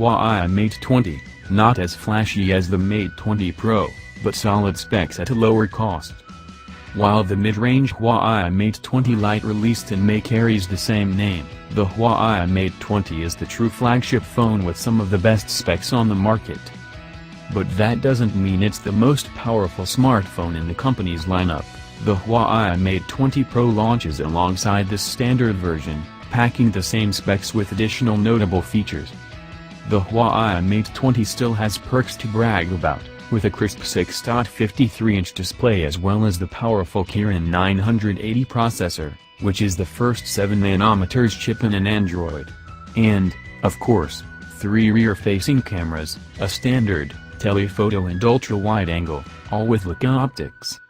Huawei Mate 20, not as flashy as the Mate 20 Pro, but solid specs at a lower cost. While the mid-range Huawei Mate 20 Lite released in May carries the same name, the Huawei Mate 20 is the true flagship phone with some of the best specs on the market. But that doesn't mean it's the most powerful smartphone in the company's lineup. The Huawei Mate 20 Pro launches alongside the standard version, packing the same specs with additional notable features. The Huawei Mate 20 still has perks to brag about, with a crisp 6.53-inch display as well as the powerful Kirin 980 processor, which is the first 7nm chip in an Android. And, of course, 3 rear-facing cameras, a standard, telephoto and ultra-wide-angle, all with Leica optics.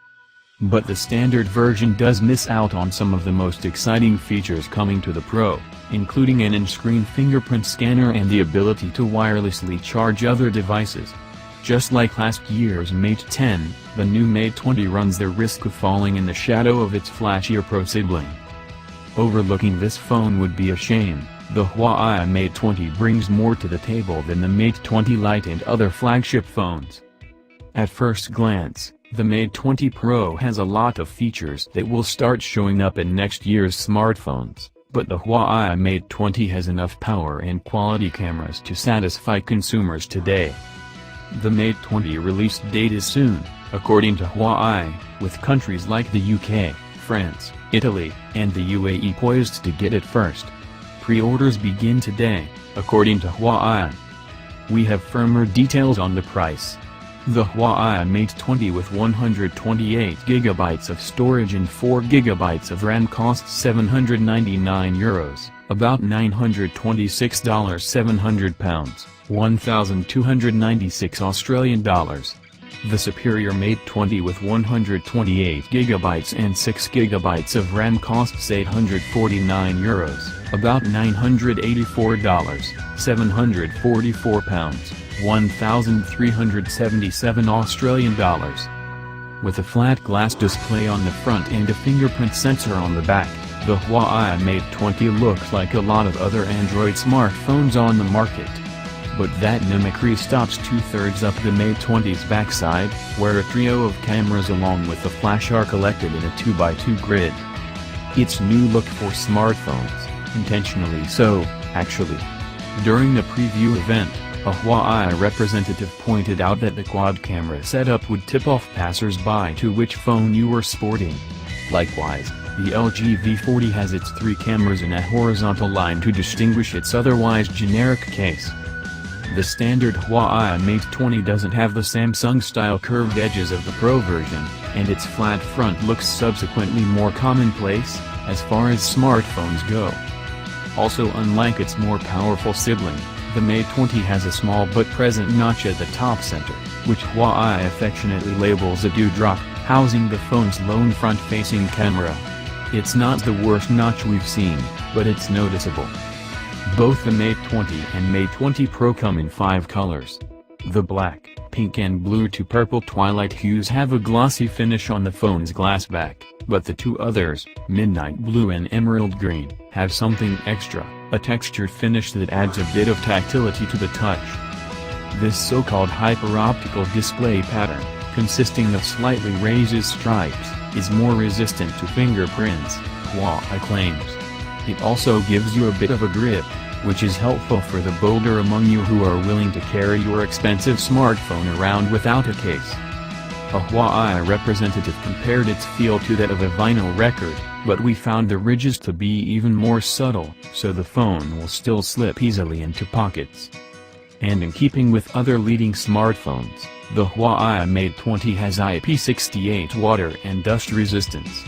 But the standard version does miss out on some of the most exciting features coming to the Pro, including an in-screen fingerprint scanner and the ability to wirelessly charge other devices. Just like last year's Mate 10, the new Mate 20 runs the risk of falling in the shadow of its flashier Pro sibling. Overlooking this phone would be a shame. The Huawei Mate 20 brings more to the table than the Mate 20 Lite and other flagship phones. At first glance, the Mate 20 Pro has a lot of features that will start showing up in next year's smartphones, but the Huawei Mate 20 has enough power and quality cameras to satisfy consumers today. The Mate 20 release date is soon, according to Huawei, with countries like the UK, France, Italy, and the UAE poised to get it first. Pre-orders begin today, according to Huawei. We have firmer details on the price. The Huawei Mate 20 with 128GB of storage and 4GB of RAM costs €799, about $926, £700, £1,296 Australian dollars. The superior Mate 20 with 128GB and 6GB of RAM costs €849, about $984, £744, £1,377 Australian dollars. With a flat glass display on the front and a fingerprint sensor on the back, the Huawei Mate 20 looks like a lot of other Android smartphones on the market. But that mimicry stops two-thirds up the Mate 20's backside, where a trio of cameras along with a flash are collected in a 2x2 grid. It's new look for smartphones, intentionally so, actually. During the preview event, a Huawei representative pointed out that the quad-camera setup would tip off passers-by to which phone you were sporting. Likewise, the LG V40 has its 3 cameras in a horizontal line to distinguish its otherwise generic case. The standard Huawei Mate 20 doesn't have the Samsung-style curved edges of the Pro version, and its flat front looks subsequently more commonplace, as far as smartphones go. Also, unlike its more powerful sibling, the Mate 20 has a small but present notch at the top center, which Huawei affectionately labels a dewdrop, housing the phone's lone front-facing camera. It's not the worst notch we've seen, but it's noticeable. Both the Mate 20 and Mate 20 Pro come in 5 colors. The black, pink and blue to purple twilight hues have a glossy finish on the phone's glass back, but the 2 others, midnight blue and emerald green, have something extra, a textured finish that adds a bit of tactility to the touch. This so-called hyper-optical display pattern, consisting of slightly raised stripes, is more resistant to fingerprints, Huawei claims. It also gives you a bit of a grip, which is helpful for the bolder among you who are willing to carry your expensive smartphone around without a case. A Huawei representative compared its feel to that of a vinyl record, but we found the ridges to be even more subtle, so the phone will still slip easily into pockets. And in keeping with other leading smartphones, the Huawei Mate 20 has IP68 water and dust resistance,